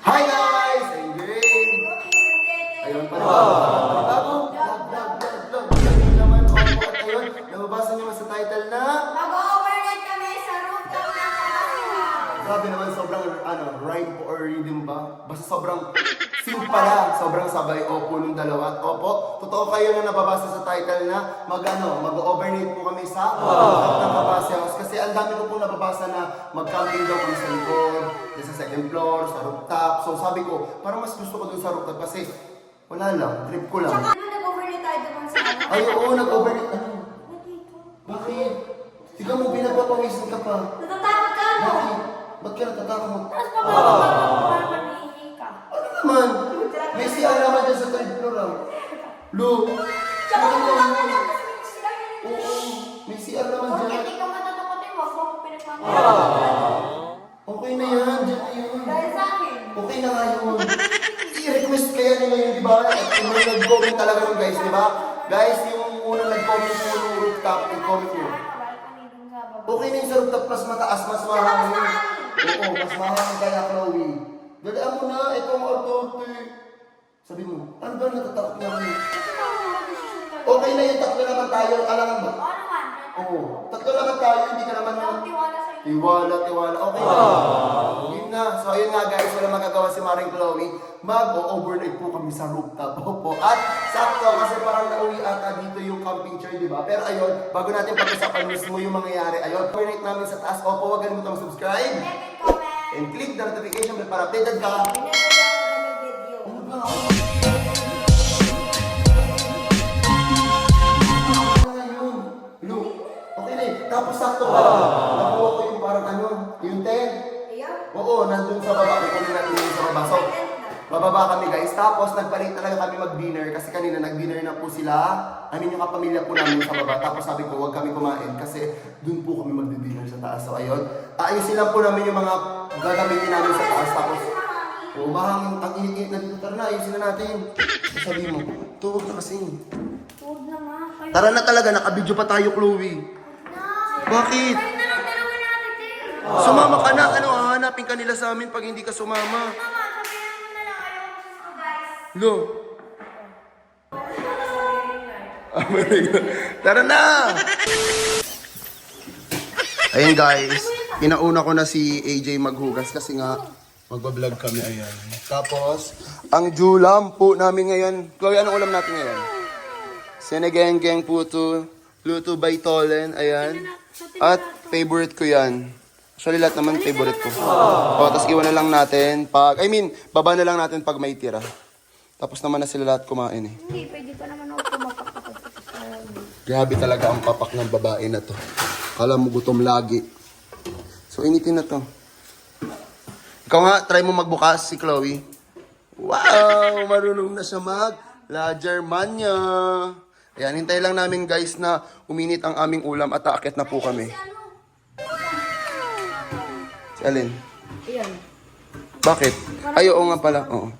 Hi guys! I'm Jane! Ayun pa rin. Bago, vlog. Ayun naman, opo at ayun. Nababasa niyo sa title na... Mag-overnight kami sa rooftop ng Kalasihan. Grabe naman, sobrang rhyme po or rhythm ba? Basta sobrang simple lang. Sobrang sabay, opo nung dalawa. At opo, totoo kayo na nababasa sa title na mag-overnight po kami sa rooftop ng Kalasihan. Kasi ang dami ko po nababasa na mag-camping daw kami sa likod, sa second floor, sa rooftop. So sabi ko, parang mas gusto ko dun sa rooftop kasi wala lang, trip ko lang. Tsaka ano, nag-overnight tayo doon sa ano? Ay, oo, nag-overnight. Ano? Nandito. Bakit? Ikaw mo, pinagpapawisan ka pa. Natatakot ka mo. Bakit? Ba't ka natatakot? Tapos parang manihi ka. Ano naman? May CR naman dyan sa third floor ah. Lu! Tsaka Ano kung naman? ka lang, kasi may sila yun. Oo, may CR naman Kung dyan. hindi ka matatakotin, wag mo akong pinagmamahal. Okay na yan, dyan na yun. Dahil sa akin. Okay na nga yun. I-request kaya nila yun, di ba? At yung mga nag-comment talaga nun guys, di ba? Guys, yung unang nag-comment po ng rooftop, nag-comment nyo. Okay na yung sa rooftop, mas mataas, mas mahangin. Oo, mas mahangin kaya Chloe. Dadaan mo na, ito ang ortote. Sabi mo, ano ba natatakot nga ako? Okay na yung tatlo naman tayo, alam ba? Oo, tatlo naman tayo, hindi ka naman tiwala. Okay na. Yun na. So ayun nga guys, wala magagawa si Maring Chloe. Mag-overnight po kami sa rooftop. Opo. At sakto kasi parang nauwi ata dito yung camping chair, di ba? Pero ayun, bago natin pag-usapan mismo yung mangyayari, ayun, overnight namin sa taas. Opo, huwag kalimutan mag-subscribe. And click the notification bell para updated ka. Ano ba? Okay na eh. Tapos sakto pa. Nakuha ko yung parang yung tent. Oo, nandun sa baba. Kukunin natin yung sa baba. So, bababa kami guys. Tapos nagpalit talaga kami mag-dinner. Kasi kanina nag-dinner na po sila. Yung kapamilya po namin sa baba. Tapos sabi ko, huwag kami kumain. Kasi dun po kami mag-dinner sa taas. So, ayun. Ayusin lang po namin yung mga gagamitin namin sa taas. Tapos, mahangin. Ang init-init na dito. Tara na, ayusin na natin. Sabi mo, tuwag na kasi. Huwag na nga. Tara na talaga, nakabidyo pa tayo, Chloe. Bakit? Kayo na lang dalawa natin. Sumama ka na. Hahanapin ka nila sa amin pag hindi ka sumama. Mama, sabihan mo na lang. Ayaw ko guys. Lo. Tara na! Ayun guys, inauna ko na si AJ maghugas kasi nga magbablog kami, ayan. Tapos, ang julam po namin ngayon. Chloe, anong ulam natin ngayon? Senegeng puto, luto by Tolen, ayan. At favorite ko yan. Actually, lahat naman favorite ko. O, tapos iwan na lang natin baba na lang natin pag may tira. Tapos naman na sila lahat kumain eh. Hindi, pwede pa naman ako pumapak. Grabe talaga ang papak ng babae na to. Kala mo gutom lagi. So, initin na to. Ikaw nga, try mo magbukas si Chloe. Wow! Marunong na siya la Germania. Ayan, hintay lang namin guys na uminit ang aming ulam at aakyat na po kami. Si Alin? Ayan. Bakit? Ay, oo nga pala. Oo.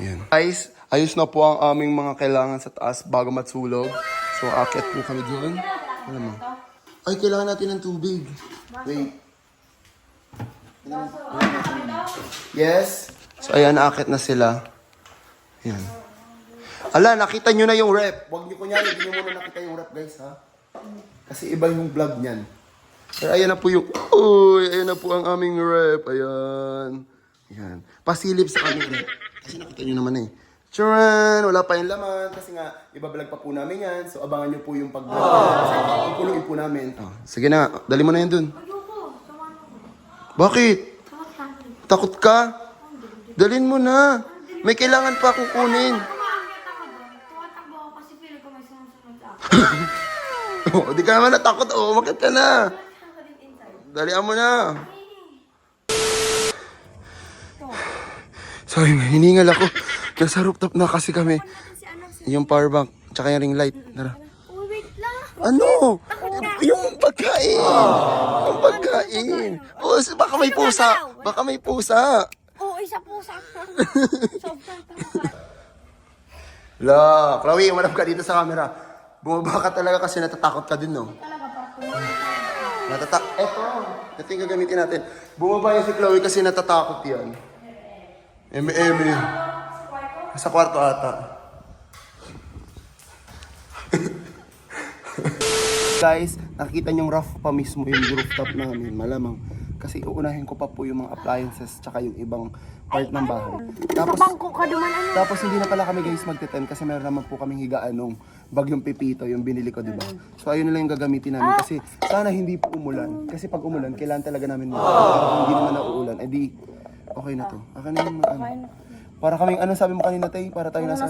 Ayan. Guys, ayos na po ang aming mga kailangan sa taas bago matsulog. So, aakyat po kami doon. Ano mo? Ay, kailangan natin ng tubig. Wait. Yes. So, ayan, aakyat na sila. Ayan. Ala, nakita nyo na yung rep. Huwag nyo kunyari, hindi nyo muna nakita yung rep, guys, ha? Kasi iba yung vlog niyan. Pero ayan na po yung... Uy, ayan na po ang aming rep. Ayan. Ayan. Pasilip sa aming rep. Kasi nakita nyo naman eh. Charan! Wala pa yung laman. Kasi nga, iba-vlog pa po namin yan. So, abangan nyo po yung pag-vlog. Kasi pupunuin po namin. Oh, sige na, dali mo na yan dun. Ayoko. Sawan ko. Bakit? Takot ka. Takot ka? Dalin mo na. May kailangan pa akong kunin. Kumakakit ako doon. Tumatakbo ako kasi feeling ko may sumusunod sa akin. Oh, di ka naman natakot. Oh, umakit ka na. Saan ka din inside? Dalian mo na. Sorry, hiningal ako. Nasa rooftop na kasi kami. Si ano? Si... Yung power bank, tsaka yung ring light. Tara. Oh, wait lang. Ano? Yung pagkain. Yung pagkain. Oh, baka may pusa. Baka may pusa. Oo, isa po sa... Sobrang takot. La, Chloe, umarap ka dito sa camera. Bumaba ka talaga kasi natatakot ka din, no? Talaga pa. Ito yung gagamitin natin. Bumaba yan si Chloe kasi natatakot yan. Eme. Sa kwarto ata. Guys, nakikita niyong rough pa mismo yung rooftop namin, malamang. Kasi uunahin ko pa po yung mga appliances tsaka yung ibang part ng bahay. Tapos hindi na pala kami guys magte-tent kasi meron naman po kaming higaan nung bagyong Pipito, yung binili ko, di ba? So ayun na lang yung gagamitin namin kasi sana hindi po umulan. Kasi pag umulan, kailangan talaga namin pero kung hindi naman nauulan, edi okay na to. Akin na yung para kaming, ano sabi mo kanina, Tay? Para tayo nasa...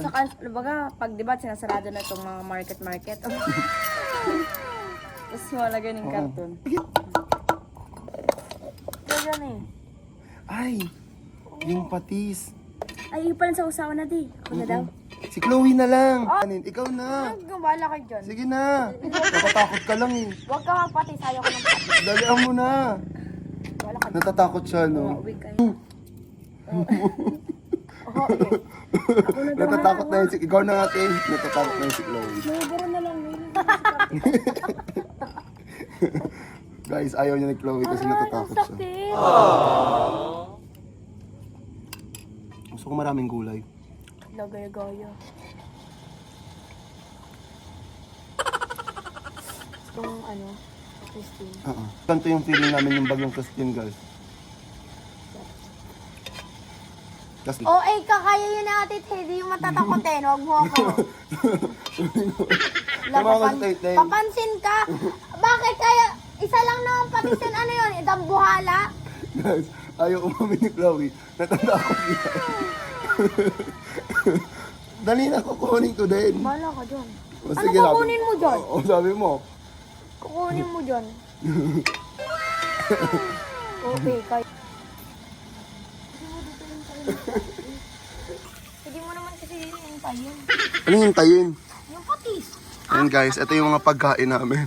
Baga, pag diba, sinasarado na itong mga market. Tapos malagay ng karton. Ganyan eh. Ay! Yung patis. Ay, yung pala sa usawa na di. Ako na daw. Si Chloe na lang. Ikaw na. Gumala kayo dyan. Sige na. Natatakot ka lang eh. Huwag ka magpatis, ayaw ko ng patis. Dalian mo na. Wala ka. Natatakot siya, no? Uwi kayo. Natatakot na yun si... Ikaw na natin. Natatakot na yun si Chloe. Naburo na lang. Guys, ayaw niya ni Chloe kasi natatakot siya. Sakit. Gusto ko maraming gulay. Lagay-gaya. Itong ano, Christine. Ganito yung feeling namin yung bagyong Christine, guys. Kasi... Kakaya yun natin, hindi yung matatakotin. Huwag mo ako. Papansin ka? Bakit kaya? Isa lang naman patisin, ano yun? Idambuhala? Guys, ayaw umamin ni Chloe. Natatakot niya. Dali na, kukunin ko din. Bala ka dyan. O, Ano sige, kukunin mo dyan? O, sabi mo. Kukunin mo dyan. Okay, kaya. Hindi mo naman kasi hintayin. Anong hintayin? Yung patis. Ayan guys, ito yung mga pagkain namin.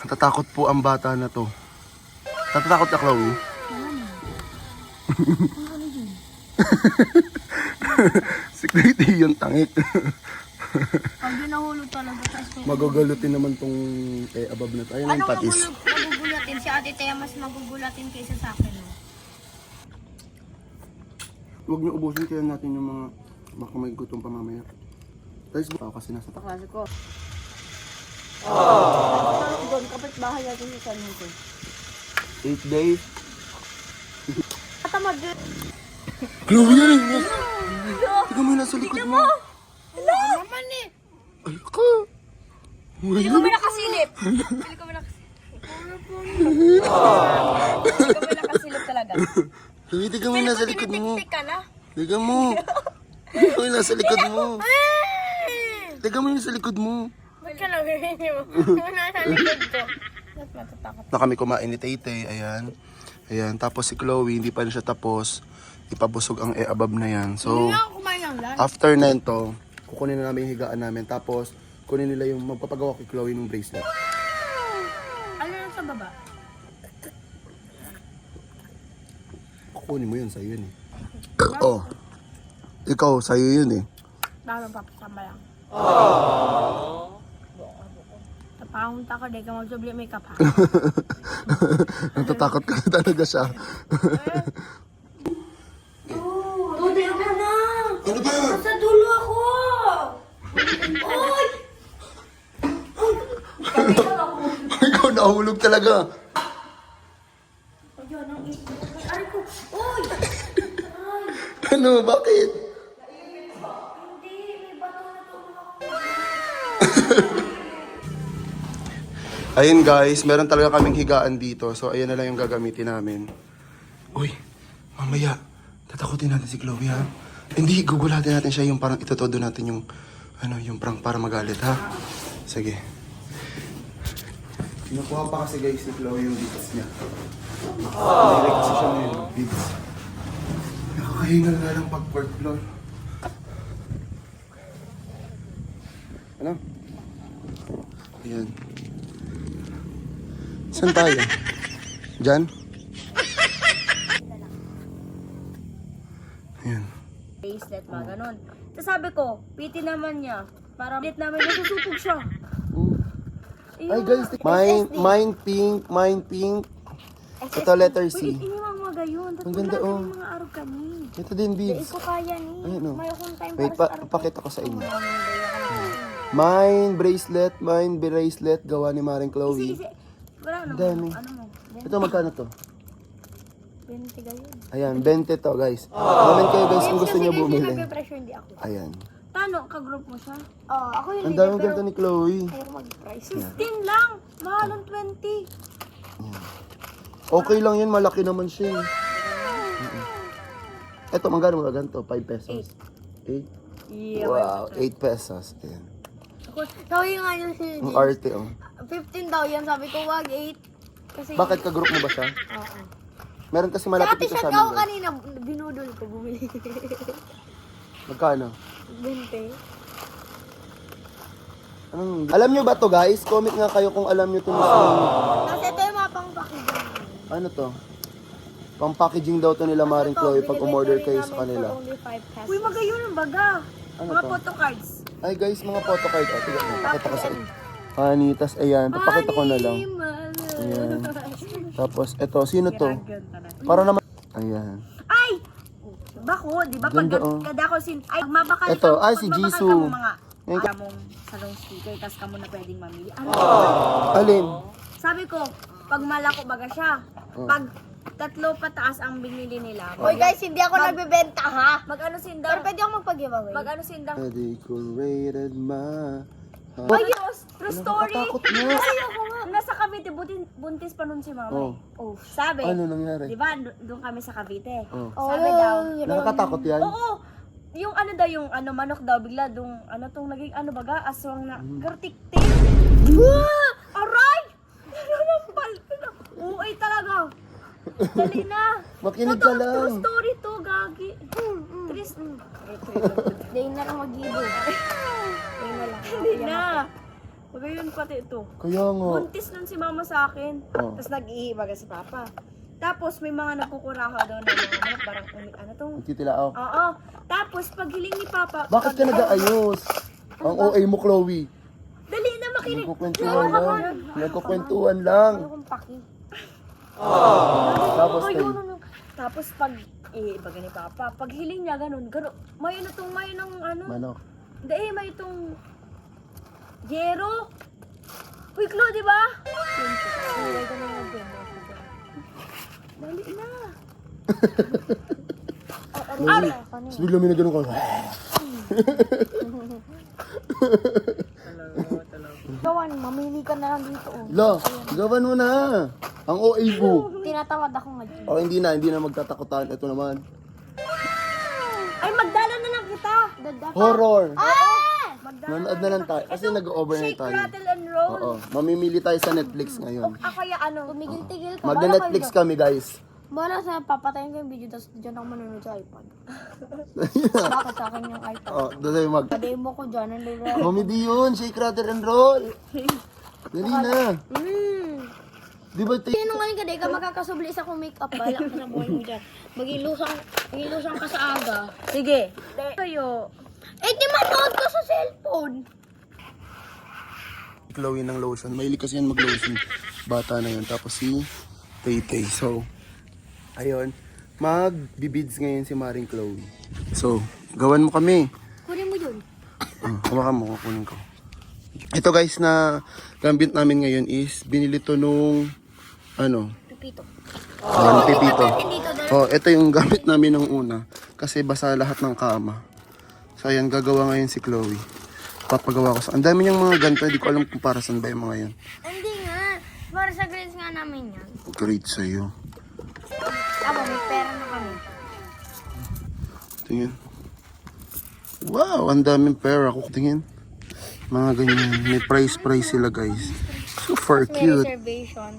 Natatakot po ang bata na to. Natatakot ka, Chloe? Security yung tangik. Pag di nahulog talaga. Magugulutin naman tong above na to. Ayun ang patis. Magugulatin? Si Ate Tea mas magugulatin kaysa sa akin. No? Huwag niyo ubusin kaya natin yung mga baka may gutom pa mamaya. Guys, kasi nasa takot. Kaklase ko. Doon, kapit bahay natin sa San Jose. 8 days. Katamad din. Chloe yan eh! Tignan mo yung nasa likod mo. Wala naman eh. Ay ka! Hindi ko may nakasilip. Hindi ko may nakasilip talaga. Chloe, tignan mo yung nasa likod mo. Pinipiktik ka na. Tignan mo. Tignan mo yung nasa likod mo. Tignan mo yung nasa likod mo. Ba't ka naghihingi mo? Nasa likod ko. Ba't matatakot? Na kami kumain ni Taytay, ayan. Ayan, tapos si Chloe, hindi pa rin siya tapos. Ipabusog ang above na yan. So, Hindi ako kumain ng lunch. after nento, kukunin na namin yung higaan namin. Tapos, kunin nila yung magpapagawa kay Chloe ng bracelet. Ano lang sa baba? Kukunin mo yun, sa'yo yun eh. Oh, ikaw, sa'yo yun eh. Parang papasama lang. Tapahunta ka, di ka magsubli makeup ha. Natatakot ka talaga siya. Tuti ako na! Ano ba? Nasa dulo ako! Oy! Ikaw nahulog talaga. Ayun, ang ito. Aray ko! Oy! Ano, bakit? Hindi, may bato na tulog ako. Ayun guys, meron talaga kaming higaan dito. So ayan na lang yung gagamitin namin. Uy, mamaya, tatakutin natin si Chloe ha. Hindi, gugulatin natin siya yung parang itutodo natin yung, ano, yung prank para magalit ha. Sige. Kinukuha pa kasi guys ni Chloe yung beads niya. Direct kasi siya ngayon, beads. Nakakahingal nga lang pag fourth floor. Ano? Ayan. Saan tayo? Diyan? Ayan. Bracelet ba, ganun. Tapos sabi ko, piti naman niya. Para ulit namin nasusupog siya. Ay guys, mine pink. Ito letter C. Ini mga gayon. Ang ganda, oh. Mga araw kani. Ito din, beads. Iko kaya ni. Ayun, oh. May akong time Wait, para sa araw. papakita ko sa inyo. Mine bracelet, gawa ni Maring Chloe. Isi. Wala Ang ano. dami. Ano mo? Ito, magkano to? 20 gayon. Ayan, 20 to guys. Comment kayo guys kung gusto niyo bumili. Pressure hindi ako. Ayan. Tano, ka-group mo siya? Oh, ako yung Ang leader, daming pero ganito ni Chloe. ayaw mag-price. 15 lang. Mahal ang 20. Okay lang yun, malaki naman siya. Ito, magkano mga ganito? 5 pesos. 8? Yeah. Wow, 8 pesos. Ayan. Sabi nga yung si Ang arte, oh. 15 daw yan. Sabi ko, wag 8. Kasi, Bakit ka-group mo ba siya? Oo. Meron kasi Si malapit ate dito siya sa daw amin. guys. kanina, binudol ko, bumili. Magkano? 20. Alam nyo ba to guys? Comment nga kayo kung alam nyo to mismo. Kasi ito yung mga pang-packaging. Ano to? Pang packaging daw to nila Maring Chloe pag umorder kayo sa kanila. Only 5 pesos. Uy, magayon ang baga. Ano Mga to? photo cards. Ay guys, mga photocard. Oh, tignan mo. Pakita ko sa inyo. Honey, tas ayan. Papakita ko na lang. Ayan. Tapos, eto. Sino to? Para naman. Ayan. Ay! Bako, di ba? Pag Ganda, oh. kada ko sin... Ay, mabakal Ito, ka. ay, pag si mabakal Jisoo. ka mo mga... Yan ka- mong salong sticker, tas ka mo na pwedeng mamili. Ano? Alin? Sabi ko, pag malako baga siya. Oh. Pag tatlo pataas ang binili nila. Hoy guys, hindi ako nagbebenta ha. Mag-ano Pero sindang? pwede ako magpag-giveaway. Mag-ano sindang? Decorated ma. Ay, true story. Nakakatakot na. Kasi ako nga, nasa Cavite, buntis pa nun si mama. Oh. Oh, sabi. Ano nangyari? Di ba, doon kami sa Cavite. Oh. Sabi daw. Nakakatakot yan? Oo. Yung ano daw, yung ano, manok daw, bigla, dung, ano tong naging, ano baga, aswang na, gartik-tik. Aray! Nanampal ko na. Uy, talaga. Dali na. Makinig ka lang. True story to, gagi. Tris. Day na lang mag-giveaway. Day na lang. Hindi na. Magayon pati ito. Kaya nga. Buntis nun si mama sa akin. Oh. Tapos nag-iibaga si papa. Tapos may mga nagkukuraha daw na mga manok, parang ano tong... Titilao. Oo. Tapos pag hiling ni papa... Bakit ka nag-aayos? Ang OA mo, Chloe. Dali na makinig. Nagkukwentuhan lang. Nagkukwentuhan lang. Ano kung paki? Tapos Ay, kayo. yun. Tapos pag iibaga ni papa, pag hiling niya ganun, may ano tong, may ng ano... Manok. Hindi, may itong... Yero. Uy, Klo, di ba? Dali na. Tapos bigla may na ganun ka. Gawan, mamili ka na lang dito. Oh. La, gawan mo na. Ang OA mo. Tinatawad ako nga. O hindi na magtatakutan. Ito naman. Ay, magdala na lang kita. Horror. Magdala. Nanood na lang tayo. Kasi nag-overnight Shake, tayo. rattle, and roll. Oo. Mamimili tayo sa Netflix ngayon. Ah, kaya ano? Tumigil-tigil ka. Magna-Netflix kami guys. Bala sa papatayin ko yung video, tapos dyan ako manonood sa iPad. Bakit sa akin yung iPad? Oh, doon tayo mag... Demo ko dyan, ang lura. Comedy yun. Shake, rattle, and roll. Dali na. Di ba tayo? Sino ngayon ka, di ka makakasubli sa kung make-up. Bala ka sa buhay mo dyan. Magilusang ka sa aga. Sige. Kayo. Eh, di manood ko sa cellphone. Chloe ng lotion. Mahilig kasi yan mag-lotion. Bata na yun. Tapos si Tay-Tay. So, ayun. Mag-bibids ngayon si Maring Chloe. So, gawan mo kami. Kunin mo yun. Hawakan mo, kukunin ko. Ito guys na gambit namin ngayon is binili to nung ano? Pipito. Pipito. Dito, dahil Oh, ito yung gamit namin nung una. Kasi basa lahat ng kama. So, ayan, gagawa ngayon si Chloe. Papagawa ko sa... Ang dami niyang mga ganito. Hindi ko alam kung para saan ba yung mga yan. hindi nga. Para sa grades nga namin yan. Great sa'yo. Tama, may pera na kami. Tingin. Wow, ang daming pera. Tingin. Mga ganyan. May price sila guys. Super May cute. reservation.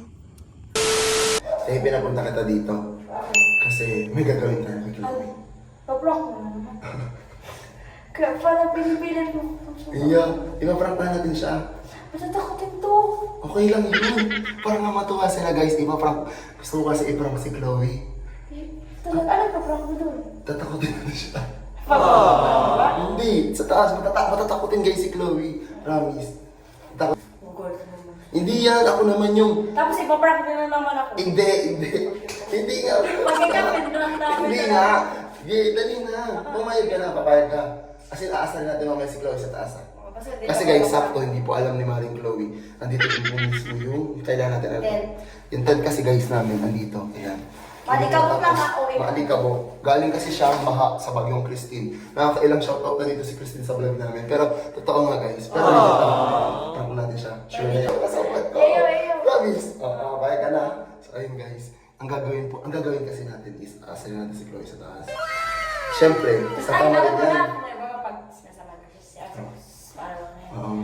Eh, pinapunta kita dito. Kasi may gagawin tayo kay Chloe. Paprank mo na naman. Kaya pala pinipilan mo. Iya, ipaprank na natin siya. Matatakotin to. Okay lang yun. Para matuwa sila guys. Ipaprank. Gusto ko kasi iprank si Chloe. Talaga, ano paprank mo doon? Tatakotin na siya. Hindi, sa taas. Matatakotin guys si Chloe. Promise. Hindi yan, ako naman yung... Tapos ipaprank na naman ako. Hindi. Hindi nga. Pagkakapit na lang namin. Hindi nga. Sige, dali na. Pumayag ka na, papayag ka. Kasi aasan natin mamaya si Chloe sa taas. Kasi guys, sakto, hindi po alam ni Maring Chloe. Nandito po mismo yung kailangan natin alam. Yung tent kasi guys namin, nandito. Ayan. Maalikabok lang ako eh. Maalikabok. Galing kasi siya baha sa bagyong Christine. Nakakailang shoutout na dito si Christine sa vlog namin. Pero totoo nga guys. Pero dito prank natin siya. Sure na yung kasapat ko. Promise. Kaya ka na. So ayun guys. Ang gagawin kasi natin is asayin natin si Chloe sa taas. Siyempre, sa pamalit yan.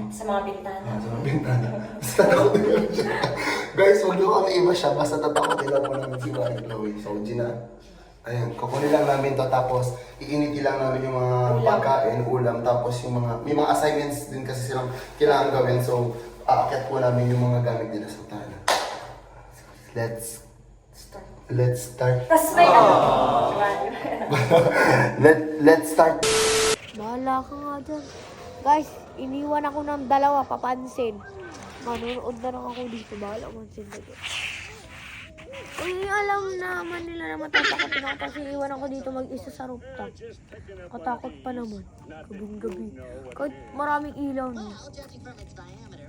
Sa mga bintana. Sa mga bintana. Basta tatakotin lang siya. Guys, huwag niyo kami iba siya. Basta tatakotin lang po namin si Maring Chloe. So, Gina, ayan, kukunin lang namin to. Tapos, iiniti lang namin yung mga pagkain, ulam. Tapos, yung mga, may mga assignments din kasi silang kailangan gawin. So, aakyat po namin yung mga gamit nila sa tahanan. Let's start. Tapos may Let's start. Bahala ka nga dyan. Guys, iniwan ako ng dalawa, papansin. Manonood na lang ako dito, bahala mansin na dyan. Ay, alam naman nila na matatakotin ako kasi iwan ako dito mag-isa sa rooftop. Katakot pa naman. Gabing-gabi. Kahit maraming ilaw na.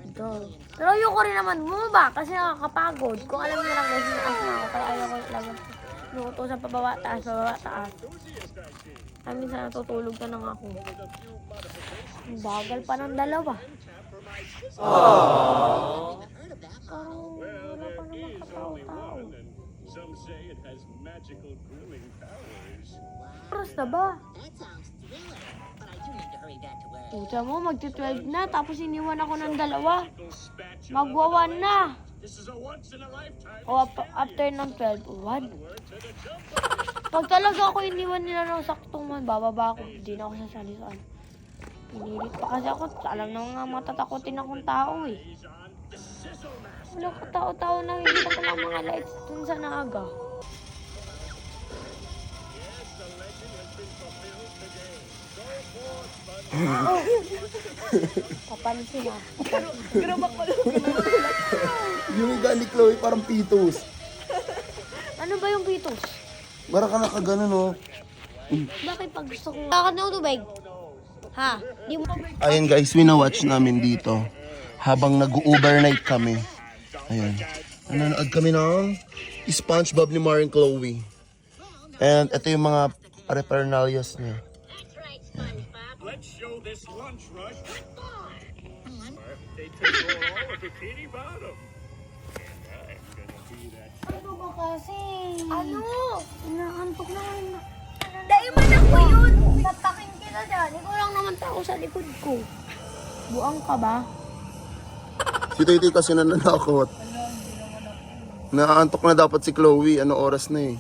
Ito. Pero ayoko rin naman bumaba kasi nakakapagod. Kung alam niyo lang guys, naas na ako. Kaya ayoko lang nuutosan pababa, taas, pababa, taas. Ay, minsan natutulog ka na nga ako. Ang bagal pa ng dalawa. Parang wala pa naman katao-tao. Oras na ba? Puta mo, magti-12 na, tapos iniwan ako ng dalawa. Magwa-1 na. O after ng 12, 1. Pag talaga ako iniwan nila ng saktong man, bababa ako. Hindi na ako sasali saan. Pinilit pa kasi ako. Alam na nga matatakotin akong tao eh. Wala ka tao-tao na hindi ko lang mga lights dun sa naga. Papansin ah. grabak ko lang. Yung higa ni Chloe parang pitos. Ano ba yung pitos? Bara ka nakaganon oh. Bakit pag gusto ko... Bakit na tubig? Ha? Di mo... Ayan guys, wina-watch namin dito. Habang nag-overnight kami. Ayan. Nanonood kami ng SpongeBob ni Maring Chloe. And ito yung mga reparnalias niya. Let's show this lunch rush. They took all of Bikini Bottom. And I'm gonna be that. Ano ba kasi? Ano? Inaantok na ako. Daiman ako yun! Tapakin kita dyan. Ikaw lang naman tao sa likod ko. Buang ka ba? Si Titi kasi nananakot. Nakaantok na dapat si Chloe. Ano oras na eh.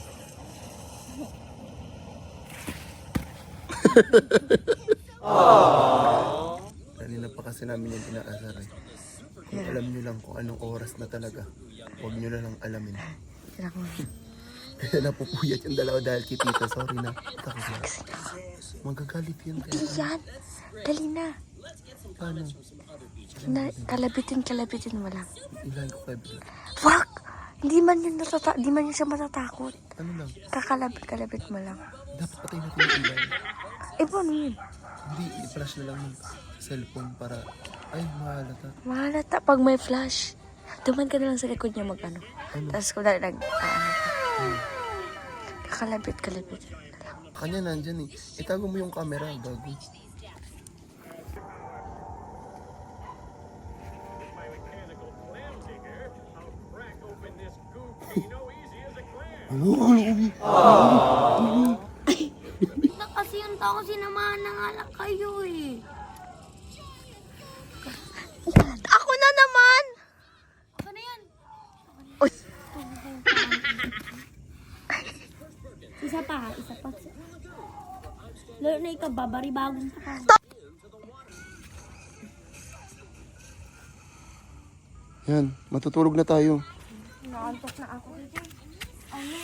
Kanina pa kasi namin yung inaasar eh. Kung alam nyo lang kung anong oras na talaga, huwag nyo na lang alamin. Kaya napupuyat yung dalawa dahil kay Tita. Sorry na. Takot na. Magagalit yan. Yan. Dali na. Paano? Kalabitin mo lang. Ilahin ko kayo bila. Wag! Di man yun siya matatakot. Ano lang? Kalabit mo lang. Dapat patay natin yung ilahin. Eh, paano yun? Hindi, i-flash na lang yung cellphone para... Ay, mahalata. Mahalata pag may flash. Duman ka na lang sa likod niya mag-ano. Tapos kung dahil kalabit mo lang. Kanya nandyan eh. Itago mo yung camera, gago. My mechanical clam digger, I'll crack open this goopino easy as a clam. Na kasi yung tao sinamahan na nga lang kayo eh. Ako na naman! Ako na yan. Uy! Isa pa. Lalo na ikaw, babari-bagong pa. Yan, matutulog na tayo. Naantok na ako. Ano?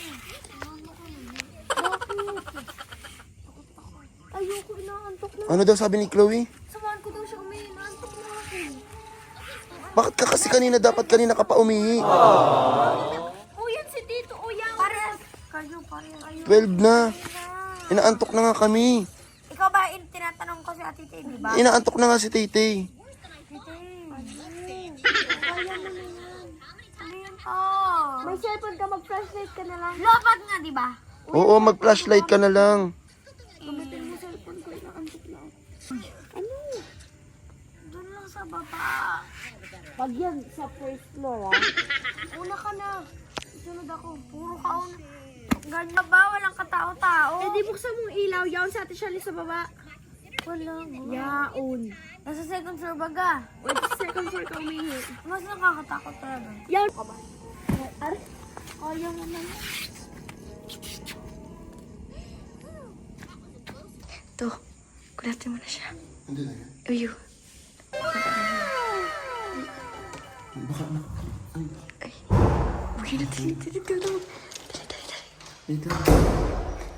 Ayoko, inaantok na. Ano daw sabi ni Chloe? Samahan ko daw siya umihin. Naantok na ako. Bakit ka kasi kanina ka pa umihi? Oh, yan si Tito. Oh, yan. Parehas. Kayo, parehas. 12 na. Inaantok na nga kami. Ikaw ba, tinatanong ko si Ate Tay, di ba? Inaantok na nga si Taytay. May cellphone ka, mag-flashlight ka na lang. Lobat nga, di ba? Oo, mag-flashlight ka na lang. Gamitin mo cellphone ko, inaantok na. Ano? Doon lang sa baba. Pag yan, sa first floor, ah. Una ka na. Sunod ako. Puro ka una. Ganyan ba? Walang katao-tao. Eh, di buksan mong ilaw. Yaon sa Ate Shirley sa baba. Wala. Yaon. Nasa second floor baga. Wait, second floor ka umihi. Mas nakakatakot talaga. Yaon. Kaya mo na. To, kulatin mo na siya. Hindi na yan. Uyo. Ay, bugin natin. Dali. Dito.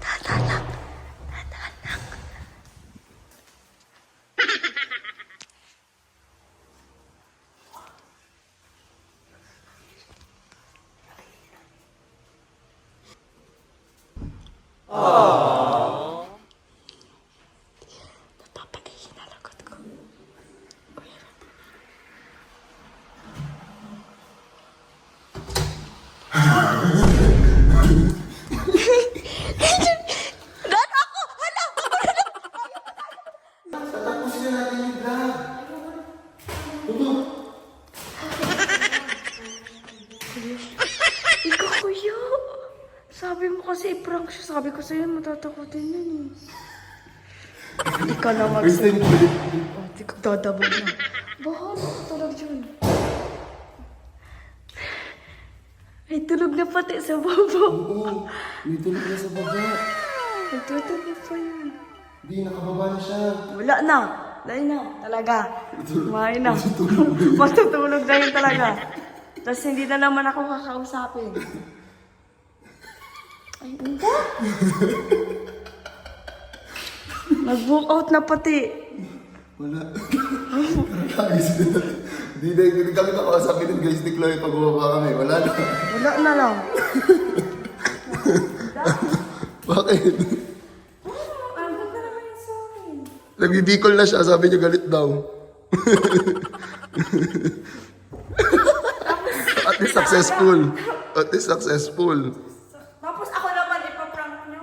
Tahan lang. Tahan lang. Napapagay na lagot ko. Tapusin na natin yung vlog. Tutu. Ikaw, kuya. Sabi mo kasi i-prank siya. Sabi ko sa'yo, matatakotin yun eh. Ikaw na First time ko ulit. Hindi ko dadabog na. Bahala ka tulog dyan. Ay, tulog na pati sa baba. Oo, may tulog na sa baba. Nagtutulog pa yun. Hindi, nakababa na siya. Wala na. Dahil na. Talaga. Kumain na. Matutulog na yun talaga. Tapos hindi na naman ako kakausapin. Ay, hindi. Nag-book out na pati. Wala. Guys, hindi kami kakausapin din guys ni Chloe pag bumaba kami. Wala na. Wala na lang. Bakit? Ang ganda naman yung sa akin. Nagbibicol na siya, sabi niya galit daw. At least successful. At least successful. Tapos ako naman ipaprank nyo.